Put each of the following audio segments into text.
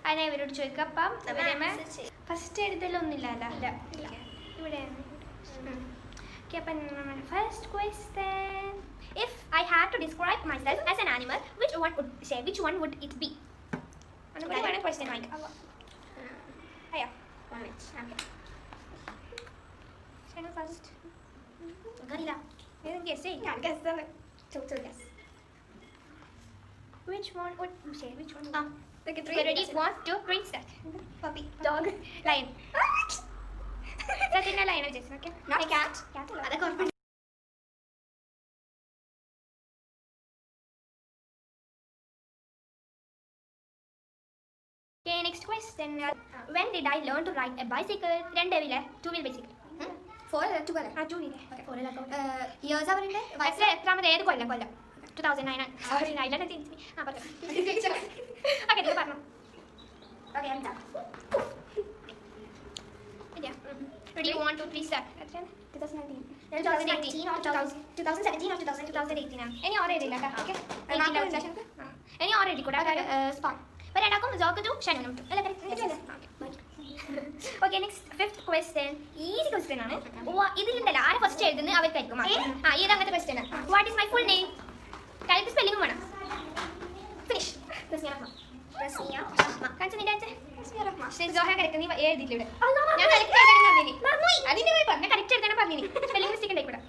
അതിനെ ഇവരോട് ചോദിക്കാം. അപ്പം ഫസ്റ്റ് എഴുതലൊന്നുമില്ല ഇവിടെയാണ്. First question. If I had to describe myself as an animal, which one would it be? One question. First. Gorilla. Guess. Which one would you say? Which one? Ready? 1, 2, 3, start. Puppy. Dog. Lion. That's in a lion. Okay. Not a cat. Cat. Okay, next question. When did I learn to ride a bicycle? Two-wheel bicycle. 4 2 2-wheel. Okay. 4 years അവരുടെ എത്രാമത് ഏത് കൊല്ലം 2009 sorry നൈലാണ് തിരിച്ചു പറഞ്ഞു. Okay നിങ്ങൾ പറഞ്ഞു. Okay എന്താ Ready? 1, 2, 3, start. 2018 or 2018 ആണ്. ഇനി or എഴുതില്ല okay. ഇനി ഓർ എഴുതിക്കൂടാ. സ്പോൺ അപ്പോൾ രണ്ടാക്കും ജോക്ക് ടു ഷനുനും അല്ല okay. Next 5th question. Easy question ആണ്. ഇതിലുണ്ടല്ലോ ആരെ ഫസ്റ്റ് എഴുതുന്നത് അവർക്കായിരിക്കും. ഇത് അങ്ങനത്തെ ക്വസ്റ്റ്യൻ ആണ്. What is my full name? Correct സ്പെല്ലിംഗും വേണം. ഫിനിഷ്. എഴുതിയില്ല ഞാൻ കറക്റ്റ് അതിന്റെ പോയി പറഞ്ഞു. കറക്റ്റ് എഴുതാൻ പറഞ്ഞു. സ്പെല്ലിംഗ് മിസ്റ്റേക്ക് ഉണ്ടായിക്കൂടാ.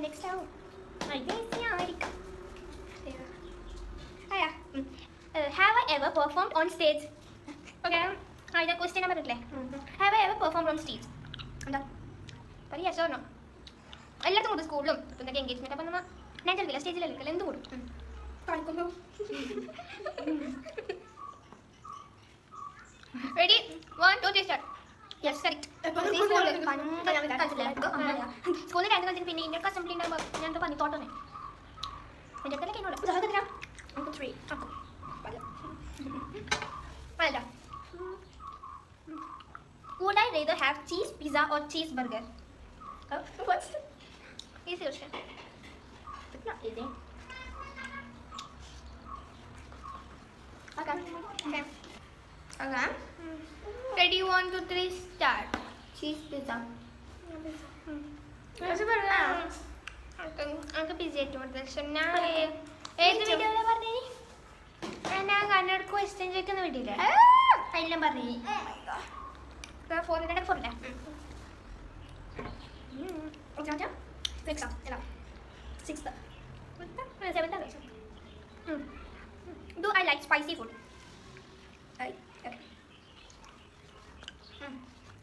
നെക്സ്റ്റ് ആവും. Have I ever performed on stage? Okay. ഇത് ക്വസ്റ്റ്യൻ നമ്പർ ഇല്ലേ? Have I ever performed on stage? എന്താ പറ yes or no. എല്ലായിടത്തും കൂടും. സ്കൂളിലും എന്തൊക്കെ എൻഗേജ്മെന്റ്. അപ്പം നമ്മൾ ഞാൻ ചെറുക്കില്ല സ്റ്റേജിലല്ലേ എന്ത് കൂടും കളിക്കുമ്പോൾ. Ready? 1, 2, 3, start. Yes, correct. സ്കൂളിൽ രണ്ട് കളിച്ചിട്ട് പിന്നെ ഇന്ത്യൻ അസംബ്ലി ഉണ്ടാകുമ്പോൾ ഞാൻ എന്താ പറഞ്ഞു തോട്ടണേ എൻ്റെ അടുത്തല്ലേ കഴിഞ്ഞോളൂ. 3 അല്ല. Would I rather have cheese pizza or cheeseburger? What's easy question. It's not easy. Okay. Ready? 1, 2, 3, start. Cheese pizza. നമുക്ക് പിസ്സ ഏറ്റവും കൂടുതൽ ഇഷ്ടം. ഞാൻ ഏത് വീഡിയോയിലാ പറഞ്ഞേ? ഞാൻ കണ്ണട ക്വസ്റ്റ്യൻ ചോദിക്കുന്ന വീഡിയോയില്ലേ അതിലും പറഞ്ഞേ. 4 4 Do I like spicy food?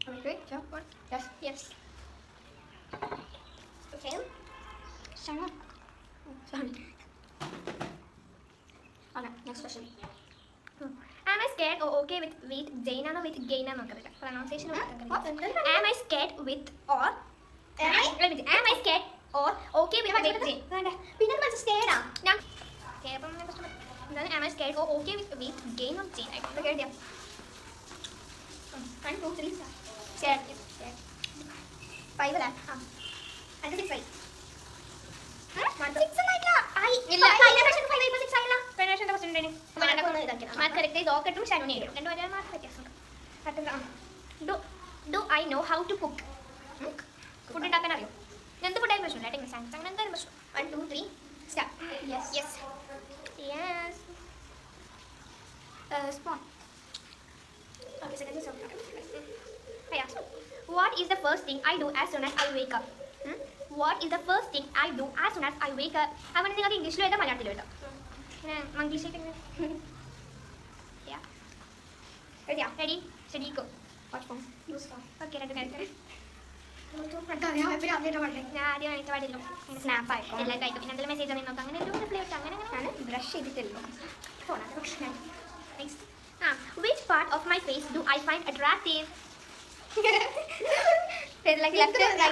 Okay. Yes. Yes. Okay. Sorry. Okay, next question. Am I scared or okay with Jaina or with Gaina? Pronunciation. What? Am I scared with or am I scared or okay with Jaina? പിന്നെ മനസ്സിൽ സ്കേഡാ ഞാൻ am I scared or okay with Gain or Jaina? Okay, yeah. 1, 2, 3, scared. 5 അല്ലേ? 1, 2, 3, 5. 6 അല്ല. ഇല്ല. പെനേഷന്റെ question ഉണ്ടേനി. Mark correct ചെയ്ത് ഓക്കട്ടും ഷനുനെ എഴുതും. രണ്ടും ഒരേ മാർക്ക് വ്യത്യാസം. Do I know how to cook? Food ഉണ്ടാക്കാൻ അറിയോ? എന്ത് ഫുഡായാലും പ്രശ്നമില്ല. ടെക്നിക്സ് സയൻസ് അങ്ങനെ എന്തായാലും പ്രശ്നം. 1, 2, 3, start. Yes. Yes. Yes. Spawn. Okay, second is okay. What is the first thing I do as soon as I wake up? What is the first thing I do as soon as I wake up? അങ്ങനെ നിങ്ങൾക്ക് ഇംഗ്ലീഷിലും എഴുതാം മലയാളത്തിലും എഴുതാം. ഇങ്ങനെ Manglish ready steady go. Watch phone. Use phone. Okay, രണ്ട് കാര്യം ഞാൻ ആദ്യം വാങ്ങിച്ച പാടില്ലോ സ്നാപ്പ് ആയിക്കോ എല്ലാം കഴിക്കും. പിന്നെ എന്തെങ്കിലും മെസ്സേജ് നോക്കാം. അങ്ങനെ എല്ലാം റിപ്ലൈ ഇട്ട് അങ്ങനെ ഞാൻ ബ്രഷ് ചെയ്തിട്ടല്ലോ ഫോണാണ്. Next which part of my face do I find attractive?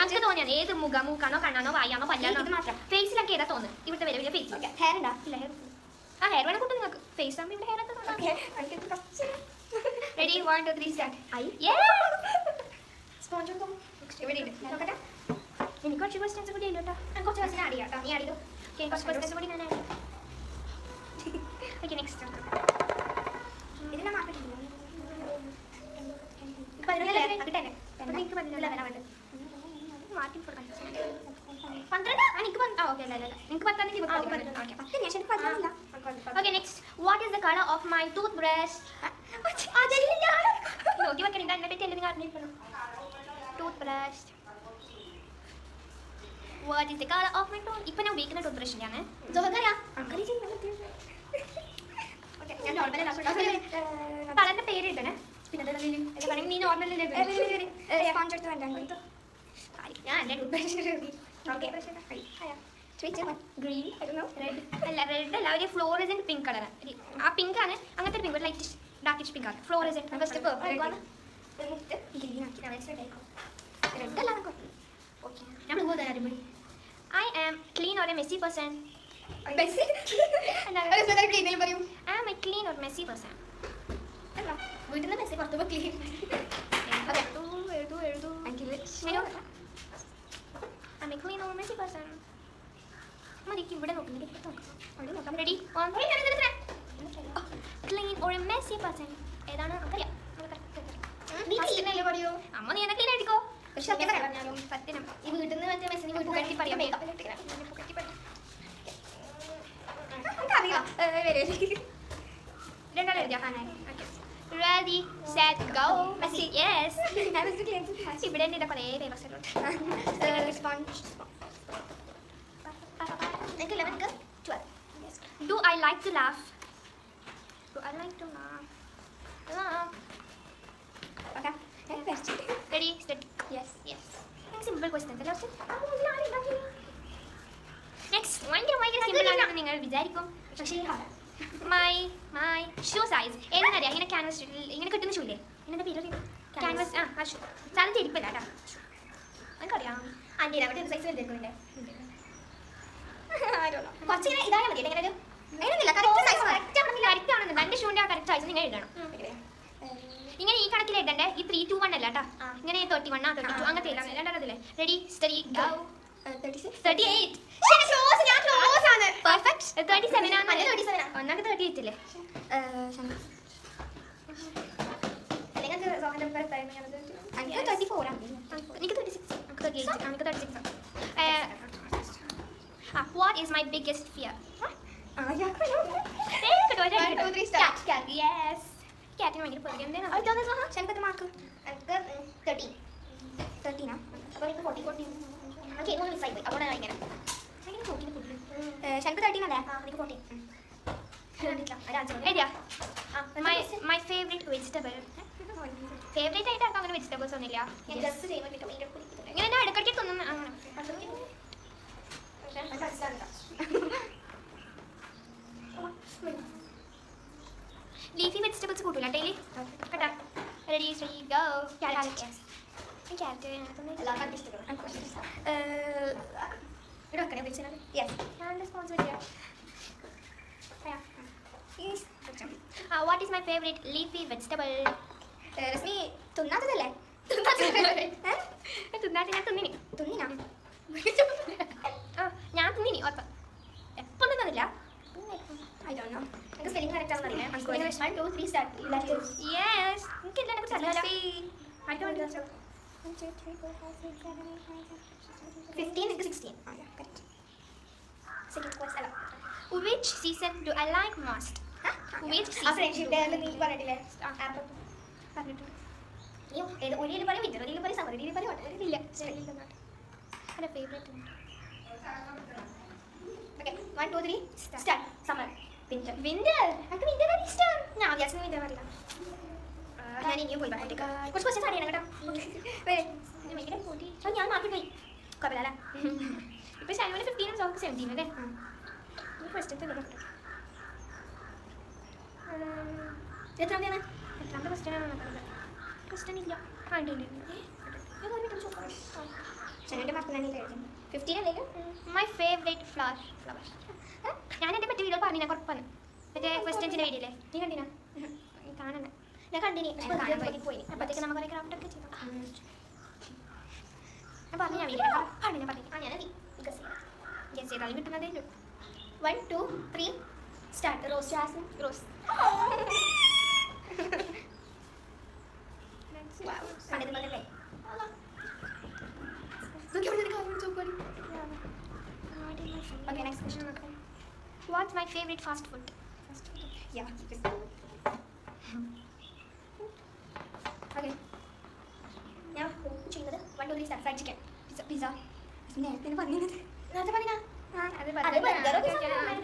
നമുക്ക് തോന്നിയാണ് ഏത് മൂക്കാണോ കണ്ണാണോ വായാണോ പല്ലാണോ മാത്രം ഫേസിലൊക്കെ ഏതാ തോന്നുന്നത്. ഇവിടുത്തെ വലിയ വലിയ ഫേസ് ഹെയർ ഉണ്ടാ ഇല്ല ഹെയർ ഹെയർ വേണം കൂട്ടും നിങ്ങൾക്ക് ഫേസ് ആകുമ്പോൾ ഇവിടെ ഹെയർ ഒക്കെ തോന്നാം. Ready 1, 2, 3 start. സ്പോഞ്ച് ഇവിടെ ഉണ്ട് നോക്കട്ടെ. എനിക്ക് കുറച്ച് ക്വസ്റ്റ്യൻസ് കൂടി ഇല്ല കേട്ടോ. കുറച്ച് ക്വസ്റ്റ്യൻ ആഡ് ചെയ്യാം കേട്ടോ. നീ ആഡ് ചെയ്തു. കുറച്ച് ക്വസ്റ്റ്യൻസ് കൂടി ഞാൻ ആഡ് ചെയ്യാം. Okay next. ഇതിനെ മാർക്കിട്ടില്ല. എനിക്ക് 11 വരാൻ മാറ്റി കൊടുക്കാൻ 12. ഓക്കെ അല്ല നിങ്ങൾക്ക് 10. Okay next. What is the colour of my tooth brush? നോക്കി വെക്കണേ എന്നെ പറ്റി എല്ലാം അറിഞ്ഞിരിക്കണം. Tooth brush. What is the colour of my tooth? ഇപ്പം ഞാൻ ഉപയോഗിക്കുന്ന ടൂത്ത് ബ്രഷിൻ്റെയാണ്. കളറിൻ്റെ പേര് എഴുതണേ. പിന്നെ നീ നോർമലല്ലേ ഞാൻ എൻ്റെ ടൂത്ത് ബ്രഷ് ഗ്രീൻ അല്ല റെഡ് അല്ല ഒരു ഫ്ലോറസെന്റ് പിങ്ക് കളർ. ആ പിങ്ക് ആണ് അങ്ങനത്തെ പിങ്ക് ലൈറ്റ് ഡാർക്കിഷ് പിങ്ക് ആണ് ഫ്ലോറസെന്റ്. ഫസ്റ്റ് ഗ്രീൻ ആക്കി റെഡ് അല്ല ഓക്കെ. ഞാൻ പോകുന്നത് I am clean or a messy person. പറയൂ. I am a clean or messy person. വീട്ടിൽ നിന്ന് മെസ്സി പുറത്തു ക്ലീൻ എഴുതൂ I'm a clean or messy person. മതിക്ക് ഇവിടെ നോക്കാം. Ready? Clean or a messy person ഏതാണ് നമുക്കറിയാം. അമ്മ നീ എന്നെ ക്ലീൻ ആയിരിക്കോ. പക്ഷെ പറഞ്ഞാലും സത്യം ഈ വീട്ടിൽ നിന്ന് മറ്റേ മെസ്സിന് വീട്ടിൽ കെട്ടി പറയാം. രണ്ടാളും എഴുതിയാ? Ready, set, go. Messi. Yes. ഇവിടെ എൻ്റെ കുറേ പേപ്പേഴ്സ് ഉണ്ട്. Do I like to laugh? Do I like to laugh? Okay. Ready, steady. Yes. Yes. Simple questions അല്ലേ ഹോസ്റ്റൽ? Next. ഭയങ്കര സിമ്പിൾ ആണെന്ന് നിങ്ങൾ വിചാരിക്കും. പക്ഷേ മൈ ഷൂ സൈസ് ഏതെന്നറിയാം. ഇങ്ങനെ ക്യാൻവസ് ഇങ്ങനെ കിട്ടുന്ന ഷൂ ഇല്ലേ? ഇതിൻ്റെ പേര് ക്യാൻവസ്. ആ ഷൂ സാധനം ചെരിപ്പല്ല കേട്ടോ. എനിക്കറിയാം. ആൻറ്റി അവിടെ സൈസ് വലുതായിരിക്കുന്നുണ്ട്. കുറച്ചിങ്ങനെ ഇതായാൽ മതി. എങ്ങനെ ഒരു കറക്റ്റ് ആണെന്നുണ്ട്. എൻ്റെ ഷൂവിൻ്റെ കറക്റ്റ് സൈസ് നിങ്ങൾ എഴുതണം. ഇങ്ങനെ ഈ കണക്കിൽ എഴുതണ്ടേ. ഈ 3, 2, 1 അല്ല കേട്ടോ. ഇങ്ങനെ 31, 32 അങ്ങനത്തെ എല്ലാം രണ്ടാമതില്ലേ. Ready steady go. 38. പെർഫെക്റ്റ്. 37 ആണ്. 37 ഒന്നാമത് 38 അല്ലേ? അല്ലെങ്കിൽ 34 എനിക്ക് 36. നമുക്ക് 38. നമുക്ക് 36. What is my biggest fear? Yes. Catine ഭയങ്കര പേടി. എന്താണ് മാർക്ക്? എനിക്ക് 13 അപ്പോൾ എനിക്ക് 40 മിസ്സായി പോയി. അപ്പോൾ ഇങ്ങനെ ശങ്കർ 13 അല്ലേ? എനിക്ക് 14. എഴുതിയാ? My favorite vegetable. ഫേവറേറ്റ് ആയിട്ട് ആർക്കും അങ്ങനെ വെജിറ്റബിൾസ് ഒന്നുമില്ല. ഇങ്ങനെ ഞാൻ ഇടയ്ക്കിടയ്ക്ക് തിന്നുന്ന അങ്ങനെ. ലീഫി വെജിറ്റബിൾസ് കൂട്ടില്ല ഡെയിലി കേട്ടാ. Ready steady go. Carrot. What is my favorite leafy vegetable? Rashmi തിന്നാത്തതല്ലേ? ഞാൻ തിന്നിനി. ഞാൻ തിന്നിനി ഓർത്ത എപ്പോഴും തന്നില്ല. സ്പെല്ലിംഗ് കറക്റ്റ് ആണെന്നറിയില്ല. 1, 2, 3 സ്റ്റാർട്ട്. യെസ് എനിക്കില്ല എനിക്ക് അറിയാലോ. 15 into 16. Correct. Second question. Which season do I like most? Which ആ season? ഫ്രണ്ട്ഷിപ്പ് ഡേ നീ പറഞ്ഞിട്ടില്ലേ? പറഞ്ഞിട്ടുണ്ട്. നീ ഏത് ഒരു രീതിയിൽ പറയും, വിന്റർ രീതിയിൽ പറയും, സമ്മർ രീതിയിൽ പറയും, ഒട്ടേ രീതിയിൽ ഇല്ല. എൻ്റെ favourite okay 1, 2, 3 start. Summer. Winter. Winter. എനിക്ക് വിന്റർ ആണ് ഇഷ്ടം. ഞാൻ വിചാരിച്ചു വിന്റർ അറിയില്ല. ഞാൻ ഇനിയും പോയി പറഞ്ഞിട്ട് കുറച്ച് ക്വസ്റ്റ്യൻസ് അറിയണം കേട്ടോ. ഭയങ്കര പൊടി. ഞാൻ മാർക്ക് പോയി കുഴപ്പമില്ല അല്ലേ? ഇപ്പൊ ശനിമണി 15 സോക്ക് 17 അല്ലേ? ക്വസ്റ്റ്യൻസ് ഇല്ല. എത്രാമത്തെയാണ്? എത്രാമത്തെ ക്വസ്റ്റ്യൻ ആണ് പറഞ്ഞത്? ക്വസ്റ്റ്യൻ ഇല്ല. ശനിയുടെ മാർക്ക് ഞാൻ 15 അല്ലേ? My favourite flower. ഞാൻ എൻ്റെ മറ്റേ വീഡിയോ പറഞ്ഞു കുറപ്പാണ്. മറ്റേ ക്വസ്റ്റ്യൻസിൻ്റെ വീഡിയോ അല്ലേ? നീ കണ്ടിനാ? കാണണം. ഞാൻ കണ്ടിനി. പോയി അപ്പോഴത്തേക്ക് നമുക്ക് കുറേ ക്രാഫ്റ്റ് ഒക്കെ ചെയ്തു. ഞാൻ പറഞ്ഞു ഞാൻ വീഡിയോ പറഞ്ഞു. ഞാൻ ഗസ് ചെയ്താലും കിട്ടുന്നതേ ഉള്ളൂ. 1, 2, 3 സ്റ്റാർട്ട് റോസ് ജാസ്മിൻ റോസ്. പണ്ടത്തെ പോലെ അല്ലേ? Okay, next question. What's my favorite fast food? Yeah. Okay. ഞാൻ ചെയ്യുന്നത് 1 2 3 start fried chicken. Pizza. നേരത്തെ പറഞ്ഞത് നേരത്തെ പറഞ്ഞാ അത് burger ഒക്കെ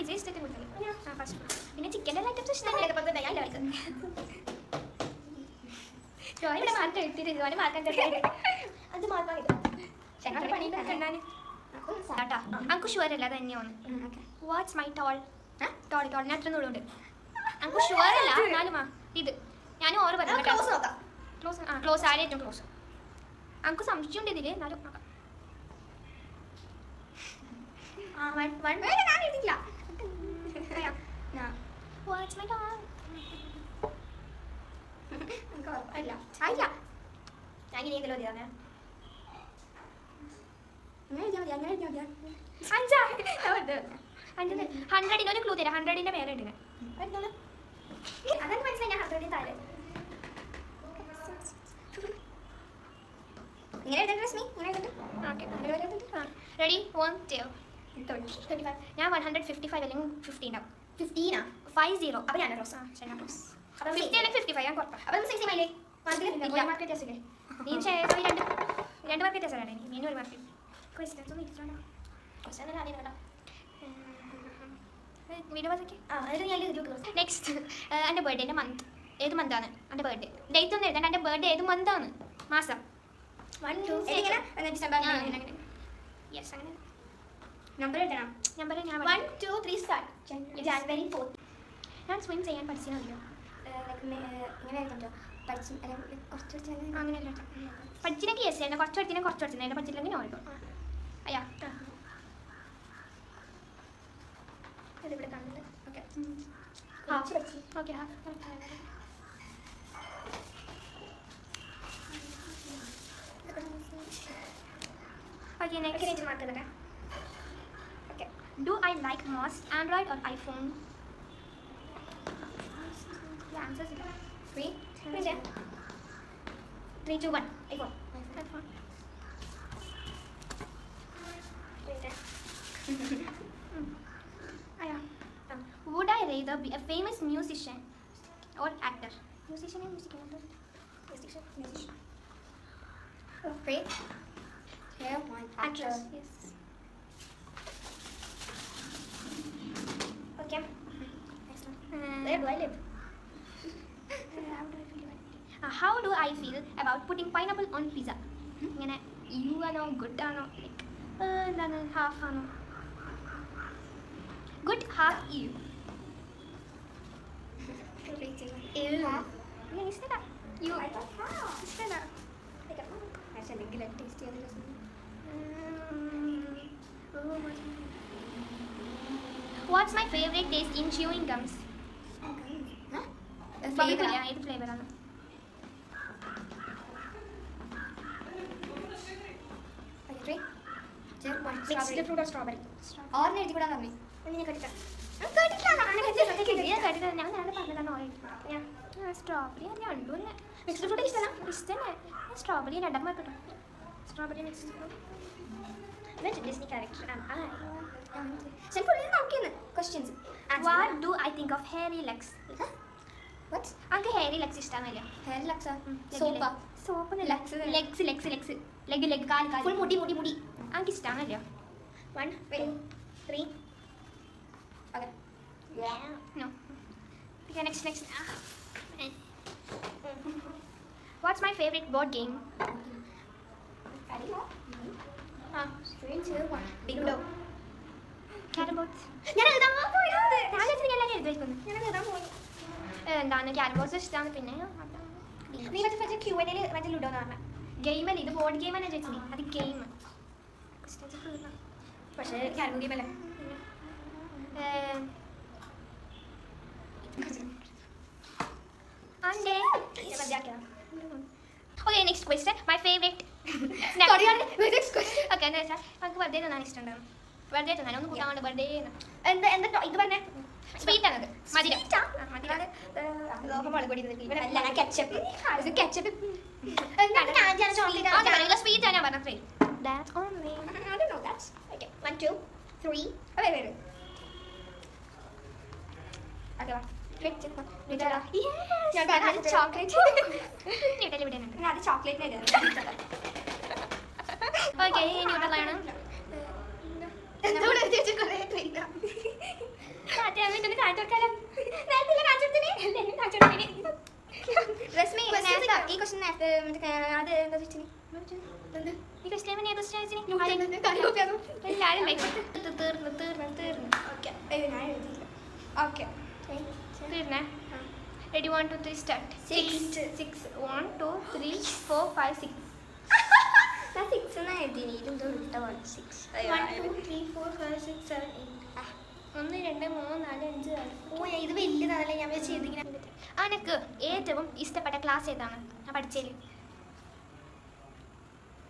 പിസ്സ ഇഷ്ടത്തെ കൊടുത്തത്. ഫസ്റ്റ് പിന്നെ ചിക്കൻ്റെ എല്ലാ ഐറ്റംസും ഇഷ്ടമാണ്. ഞാൻ ഇവിടെ മാറ്റം ഇട്ടിട്ട് ഇതുപോലെ മാറ്റാൻ അത് മാറ്റാൻ അങ്കു ഷുവർ അല്ല തന്നെയാണ്. വാട്ട്സ് മൈ ടോൾ ടോൾ ഞാൻ അത്ര നൂടുണ്ട്. അങ്കു ഷുവർ അല്ല എന്നാലും ഇത് ഞാൻ ഓറ് പറഞ്ഞു ക്ലോസ് നോക്കാം. ക്ലോസ് ക്ലോസ് ആരെ ഏറ്റവും ക്ലോസ്. അങ്കു സംശയമുണ്ട് ഇതില് എന്നാലും നോക്കാം. ഞാൻ എഴുതില്ല. വാട്ട്സ് മൈ ടോൾ അല്ല അല്ല ഞാൻ ഇനി ഇതിലോ അങ്ങനെ അഞ്ചാ 100 ഒരു ക്ലൂ തരാം. 100ന്റെ പേര് ഇടുക. അതെനിക്ക് മനസ്സിലായി. ഞാൻ 100 താഴെ ഇങ്ങനെ എഴുതണ്ട രശ്മി. ഇങ്ങനെ എഴുതണ്ട. Okay ready 1 2 35. ഞാൻ 155 അല്ലെങ്കിൽ 50 ഉണ്ടാവും. 15 50. അപ്പോൾ ഞാൻ റോസ്. ശരി റോസ്. അപ്പോൾ 50 അല്ലെങ്കിൽ 55 ഞാൻ കുറപ്പാ. അപ്പോൾ നമുക്ക് 60 മൈലേ ഇല്ല മാർക്ക് വ്യത്യാസമില്ലേ? നീ രണ്ട് മാർക്ക് വ്യത്യാസമാണ്. നീ ഒരു മാർക്ക് ക്വസ്റ്റ്യൻസ് ഒന്നും ഇരിക്കണം. വീഡിയോ നെക്സ്റ്റ് എൻ്റെ ബർത്ത്ഡേൻ്റെ മന്ത് ഏത് മന്താണ്? എൻ്റെ ബർത്ത്ഡേ ഡേറ്റ് ഒന്നും എഴുതണ്ട. എൻ്റെ ബർത്ത്ഡേ ഏത് മന്താണ്? മാസം. 1 2 ഡിസംബർ യെസ് അങ്ങനെ നമ്പർ എഴുതണം. നമ്പർ ഞാൻ 1 2 3 സ്റ്റാർട്ട്. ജാനുവരി 4. ഞാൻ സ്വിം ചെയ്യാൻ പഠിച്ചതല്ലോ. ഇങ്ങനെ എഴുതണ്ടോ? പഠിച്ചു കുറച്ച് അങ്ങനെയല്ല പഠിച്ചിനെങ്കിൽ യെസ് ചെയ്യുന്ന കുറച്ച് പഠിച്ചിനെ കുറച്ച് പഠിച്ചില്ല. എൻ്റെ പഠിച്ചില്ലെങ്കിൽ നോക്കും. അയ്യാ ഇതിവിടെ കണ്ടിട്ട് okay okay okay next mark തന്നെ. Okay do I like most Android or iPhone? Answers ഇല്ല. 3 2 1 iPhone. Would I rather be a famous musician or actor? Musician and music actor. Musician. 3 2 1 Actress. Yes. Okay. Next one. Where do I live? How do I feel about putting pineapple on pizza? ഇങ്ങനെ you ആണോ good ആണോ like എന്താണ് half ആണോ? Good half you. ഇഷ്ടമല്ല you ഇഷ്ടമല്ല. What's my favorite taste in chewing gums? Flavor. ഏത് ഫ്ലേവറാണ്? Mixed fruit or strawberry? Orange എഴുതി കൂടാ മമ്മി. ഞാൻ കേട്ടിട്ടാ. ഞാൻ നേരെ പറഞ്ഞതാണ് ഓറഞ്ച്. സ്ട്രോബെറി രണ്ടുമില്ല. Mixed fruit ഇഷ്ടമല്ല? ഇഷ്ടമല്ലേ? സ്ട്രോബെറി രണ്ടാം കിട്ടും. Strawberry mixed fruit. Disney character am I? Send for you questions. What do I think of hairy legs? What? അനക്ക് hairy legs ഇഷ്ടമാണല്ലോ. Hair relaxer. Soap. Soap. Soap Legs. Leg കാല് Full മുടി. അനക്ക് ഇഷ്ടമാണല്ലോ. 1 2 3. Okay. Yeah. No. Okay, next. What's my favorite board game? Three, two, one. Bingo. Carrom boards. ഞാൻ എഴുതാൻ പോയത്. ഞാൻ എല്ലാം എഴുതി വയ്ക്കുന്നു. ഞാൻ എഴുതാൻ പോയി. എന്താണ് ക്യാരം ബോർഡ്സ് ഇഷ്ടമാണ്. പിന്നെ നീ മറ്റേ Q&A മറ്റേ ലുഡോ എന്ന് പറഞ്ഞ ഗെയിമല്ലേ ഇത്? ബോർഡ് ഗെയിം തന്നെ ചേച്ചി. അത് ഗെയിം. പക്ഷേ ക്യാരം ഗെയിം അല്ലേ? Okay, next question. My favorite snack. Sorry, next question. Okay, എന്താ വെച്ചാൽ നമുക്ക് ബർത്ത്ഡേ തിന്നാൻ ഇഷ്ടമുണ്ടാവും. ബർത്ത്ഡേ തിന്നാൻ ഒന്ന് കൂട്ടാൻ വേണ്ടി ബർത്ത്ഡേ എന്താ ഇത് പറഞ്ഞേ? സ്വീറ്റ് ആണത്. മധുരം. Sweet ആ? ആ, മധുരം. മുളക് പൊടി ഇവനല്ല കെച്ചപ്പ് കെച്ചപ്പ് സ്വീറ്റ് ആണ് ഞാൻ പറഞ്ഞത്. That's only. I don't know that. Okay, 1, 2, 3. Oh, wait. Okay, va. Nutella. Yes. ഞാൻ ചോക്ലേറ്റ് Nutella ഇവിടെയുണ്ട്. അത് ചോക്ലേറ്റ് Okay, ന്യൂട്രലാണ്. രശ്മി ഈ ക്വസ്റ്റ്യൻ നേരത്തെ അത് എന്താ ചോദിച്ചു ഈ question ഏതാ question ചോദിച്ചേ? എല്ലാവരും തീർന്നു. ഓക്കെ ഞാൻ എഴുതിയില്ല ഓക്കെ തീർന്നേ. Ready, 1, 2, 3, start. 6. 1, 2, 3, 4, 5, 6. ഞാൻ 6 എന്നാ എഴുതി ഇതെന്തോ ഉൾട്ട പോലെ 6 1, 2, 3, 4, 5, 6, 7, 8. 1, 2, 3, 4, 5, 6. ഓ ഇത് വലിയതാണല്ലേ ഞാൻ വെച്ച് ഇതിങ്ങനെ അനക്ക് ഏറ്റവും ഇഷ്ടപ്പെട്ട ക്ലാസ് ഏതാണ് ഞാൻ പഠിച്ചതിൽ?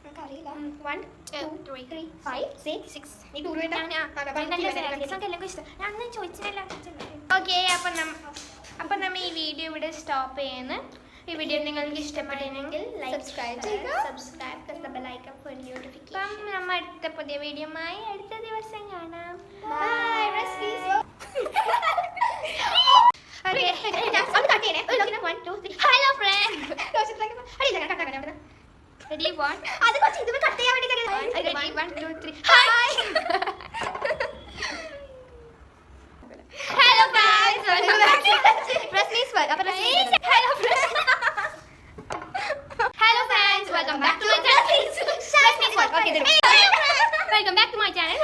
എനിക്കറിയില്ല 1, 2, 3, 5, 6 ഈ ടൂർ വേണ്ട ഓക്കെ. അപ്പം നമ്മ ഈ വീഡിയോ ഇവിടെ സ്റ്റോപ്പ് ചെയ്യുന്നു. ഈ വീഡിയോ നിങ്ങൾക്ക് ഇഷ്ടപ്പെട്ടെങ്കിൽ സബ്സ്ക്രൈബ് ചെയ്യുക subscribe bell icon for notification അപ്പം നമ്മ അടുത്ത പുതിയ വീഡിയോയുമായി അടുത്ത ദിവസം കാണാം. Bye recipes hello friend. Ready, 1. അത് കുറച്ച് ഇത് കട്ട് ചെയ്യാൻ വേണ്ടി Ready, 1, 2, 3. Hi. Hello guys. റെസ്പീസ് അപ്പോൾ Hello friends. Hello friends. Welcome back to my channel. Okay, Welcome back to my channel.